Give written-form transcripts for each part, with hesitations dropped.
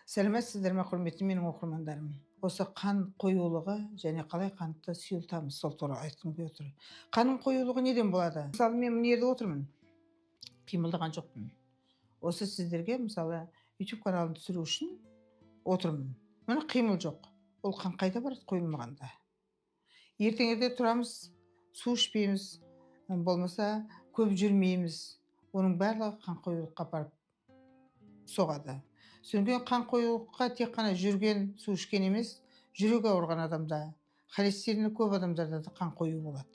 Сәлеметсіздер ме, құрметті менің оқырмандарым? Осы қан қоюлығы және қалай қантты сұйылтамыз, сол туралы айтқым келіп отыр. Қанның қоюлығы неден болады? Мысалы, мен мына жерде отырмын, қимылдаған жоқпын. Осы сіздерге мысалы YouTube каналын түсіру үшін отырмын. Міне қимыл жоқ. Ол қан қайда барады қойылмағанда? Ертеңерде тұрамыз, су ішпейміз, болмаса көп жүрмейміз. Оның барлығы қан қоюлыққа апарып соғады. Содан қан қоюлыққа тек қана жүрген, су ішкен емес, жүрегі ауырған адамда, холестерині көп адамдарда да қан қою болады.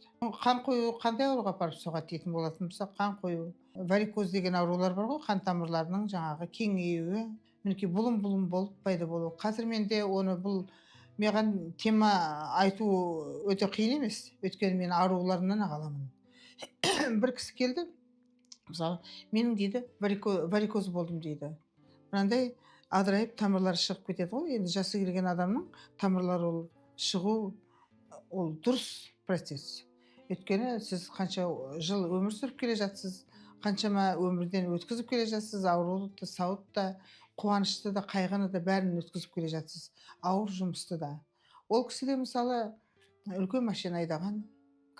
Қан қою қандай ауруға апарып соғады дейтін болатын болсақ, қан қою, варикоз деген аурулар бар ғой, қан тамырларының жаңағы кеңеюі, мінекей бұлым болып пайда болуы. Қазір менде оны маған тема айту өте қиын емес, өйткені мен ауруларымнан ағаламын. Бір кісі келді, мысалы, менің дейді варикоз болдым дейді. Мынандай адырайып тамырлары шығып кетеді ғой. Енді жасы келген адамның тамырлары ол шығу ол дұрыс процесс. Өйткені сіз қанша жыл өмір сүріп келе жатсыз, қаншама өмірден өткізіп келе жатсыз, ауруды, сауыт та, қуанышты да, қайғыны да бәрін өткізіп келе жатсыз, ауыр жұмысты да. Ол кісі де мысалы үлкен машина айдаған,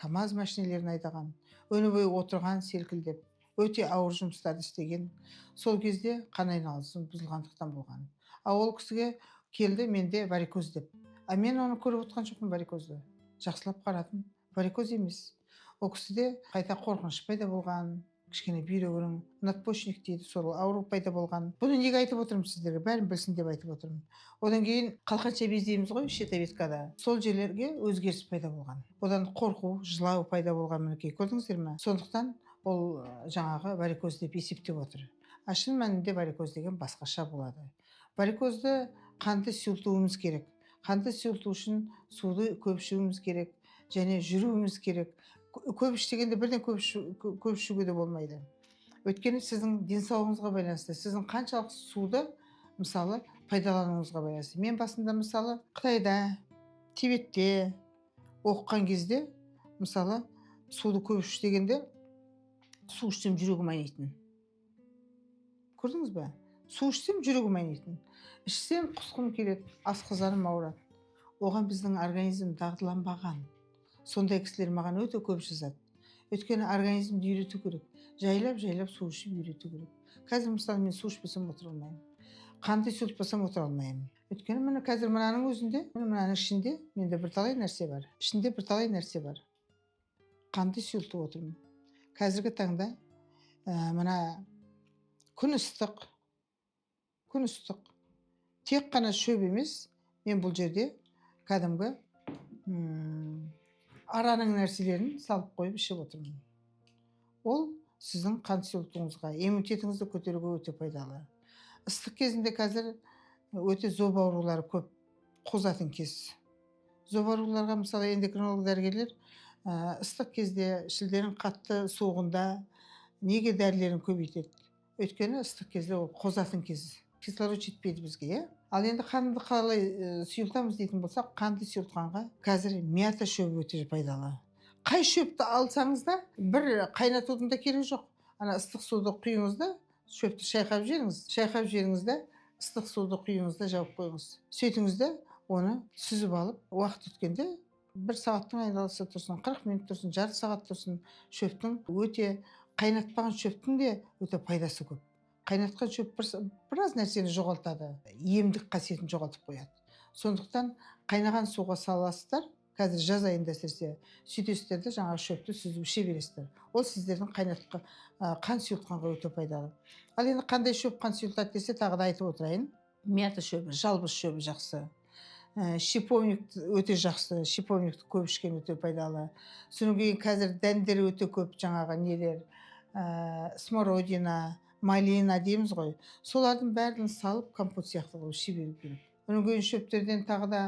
КамАЗ машинелерін айдаған, өне бойы отырған селкілдеп, өте ауыр жұмыстарды істеген. Сол кезде қан айналысы бұзылғандықтан болған. Ол кісіге келді менде варикоз деп. Мен оны көріп отқан жоқпын варикозды. Жақсылап қарадым. Варикоз емес. Ол кісіде қайта қорқыныш пайда болған, кішкене бүйрегінің надпочечник дейді, сол ауру пайда болған. Бұны неге айтып отырмын сіздерге? Бәрін білсін деп айтып отырмын. Одан кейін қалқанша без дейміз ғой, щитовидкада. Сол жерлерге өзгеріс пайда болған. Одан қорқу, жылау пайда болған, мінекей, көрдіңіздер ме? Сондықтан ол жаңағы варикоз деп есептеп отыр. Шын мәнінде варикоз деген басқаша болады. Варикозды қанды сұйылтуымыз керек. Қанды сұйылту үшін суды көп ішуіміз керек және жүруіміз керек. Көп іштегенде бірден көп ішуге де болмайды. Өйткені сіздің денсаулығыңызға байланысты, сіздің қаншалық суды мысалы пайдалануыңызға байланысты. Мен басында мысалы Қытайда, Тибетте оқыған кезде мысалы суды көп іштегенде су ішсем жүрегім айнитын. Көрдіңіз бе? Су ішсем жүрегім айнитын. Ішсем құсқым келеді, асқазаным ауырады. Оған біздің организм дағдыланбаған. Сондай кісілер маған өте көп жазады. Өйткені организмді үйрету керек. Жайлап су ішіп үйрету керек. Қазір мысалы мен су ішпесем отыра алмаймын. Қанды сұйылтпасам отыра алмаймын. Өйткені міне қазір мынаның өзінде, мынаның ішінде менде бірталай нәрсе бар. Ішінде бірталай нәрсе бар. Қанды сұйылтып отырмын. Қазіргі таңда мына күн ыстық. Тек қана шөп емес, мен бұл жерде кәдімгі араның нәрселерін салып қойып ішіп отырмын. Ол сіздің қан сұйылтуыңызға, иммунитетіңізді көтеруге өте пайдалы. Ыстық кезінде қазір өте зоб аурулары көп қозатын кез. Зоб ауруларға мысалы эндокринолог дәрігерлер ыстық кезде шілденің қатты суығында неге дәрілерін көбейтеді? Өйткені ыстық кезде ол қозатын кез. Кислород жетпейді бізге, Ал енді қанды қалай сұйылтамыз дейтін болсақ, қанды сұйылтқанға қазір мята шөбі өте пайдалы. Қай шөпті алсаңыз да бір қайнатудың да керегі жоқ. Ана ыстық суды құйыңыз да, шөпті шайқап жіберіңіз да, ыстық суды құйыңыз да жауып қойыңыз. Сөйтіңіз де оны сүзіп алып, уақыт өткенде 1 сағаттың айналасы тұрсын, 40 минут тұрсын, жарты сағат тұрсын, шөптің өте қайнатпаған шөптің де өте пайдасы көп. Қайнатқан шөп біраз нәрсені жоғалтады, емдік қасиетін жоғалтып қояды. Сондықтан қайнаған суға саласыздар, қазір жаз айында әсіресе сөйтесіздер де жаңағы шөпті сүзіп іше бересіздер. Ол сіздердің қан сұйылтқанға өте пайдалы. Ал енді қандай шөп қан сұйылтады десе тағы да айтып отырайын. Мята шөбі, жалбыз шөбі жақсы. Шиповник өте жақсы, шиповникті көп ішкен өте пайдалы. Содан кейін қазір дәндер өте көп, жаңағы нелер, смородина, малина дейміз ғой. Солардың бәрін салып компот сияқты қылып іше беру керек. Одан кейін шөптерден тағы да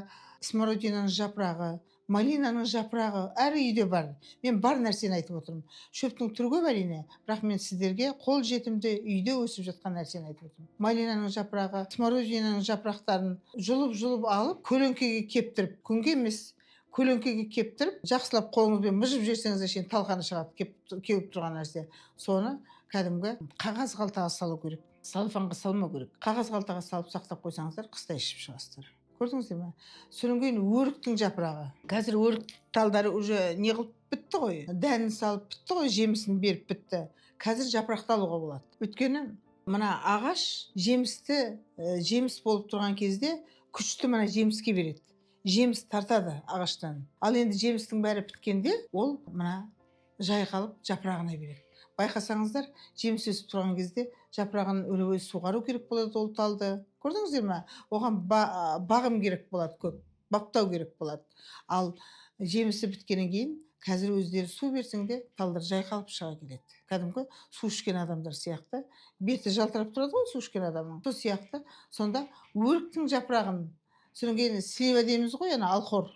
смородинаның жапырағы, малинаның жапырағы әр үйде бар. Мен бар нәрсені айтып отырмын. Шөптің түрі көп әрине, бірақ мен сіздерге қол жетімді үйде өсіп жатқан нәрсені айтып отырмын. Малинаның жапырағы, смородинаның жапырақтарын жұлып алып, көлеңкеге кептіріп, күнге емес, көлеңкеге кептіріп, жақсылап қолыңызбен мыжып жіберсеңіз шейін талқаны шығады, кеуіп тұрған нәрсе. Соны кәдімгі қағаз қалтаға салу керек. салфанға салмау керек. Қағаз қалтаға салып сақтап қойсаңыздар, қыста ішіп шығасыздар. Көрдіңіздер ме? Содан кейін өріктің жапырағы. Қазір өрік талдары уже не қылып бітті ғой. Дәнін салып бітті ғой, жемісін беріп бітті. Қазір жапырақты алуға болады. Өйткені мына ағаш жемісті жеміс болып тұрған кезде күшті мына жеміске береді. Жеміс тартады ағаштан. Ал енді жемістің бәрі біткенде ол мына жайқалып жапырағына береді. Байқасаңыздар, жеміс өсіп тұрған кезде жапырағын өлі суғару керек болады ол талды. Көрдіңіздер ме? Оған бағым керек болады көп, баптау керек болады. Ал жемісі біткеннен кейін қазір өздері су берсеңде талдар жайқалып шыға келеді. Кәдімгі су ішкен адамдар сияқты, беті жалтырап тұрады ғой су ішкен адамның. Сол сияқты сонда өріктің жапырағын, содан кейін слива дейміз ғой, ана алхор.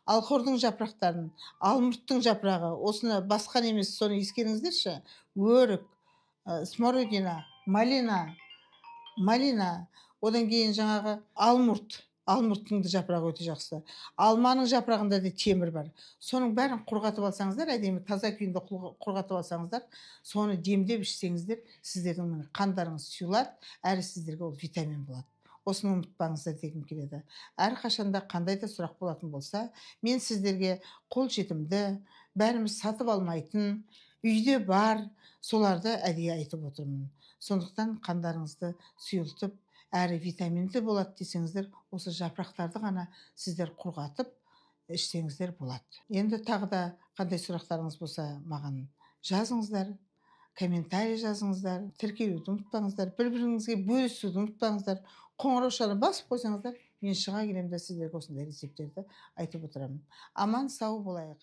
Алхордың жапырақтарын, алмұрттың жапырағы, осыны басқан емес, соны ескеріңіздерші. Өрік, смородина, малина, одан кейін жаңағы алмұрт. Алмұрттың да жапырағы өте жақсы. Алманың жапырағында да темір бар. Соның бәрін құрғатып алсаңыздар, әдемі таза күйінде құрғатып алсаңыздар, соны демдеп ішсеңіздер, сіздердің қандарыңыз сұйылады, әрі сіздерге ол витамин болады. Осыны ұмытпаңыздар дегім келеді. Әрқашанда қандай да сұрақ болатын болса, мен сіздерге қол жетімді, бәріміз сатып алмайтын, үйде бар, соларды әдейі айтып отырмын. Сондықтан қандарыңызды сұйылтып, әрі витаминді болады десеңіздер, осы жапырақтарды ғана сіздер құрғатып ішсеңіздер болады. Енді тағы да қандай сұрақтарыңыз болса маған жазыңыздар, комментарий жазыңыздар, тіркелуді ұмытпаңыздар, бір-біріңізге бөлісуді ұмытпаңыздар. Қоңыраушаны басып қойсаңыздар, мен шыға келемін де сіздерге осындай рецепттерді айтып отырамын. Аман сау болайық.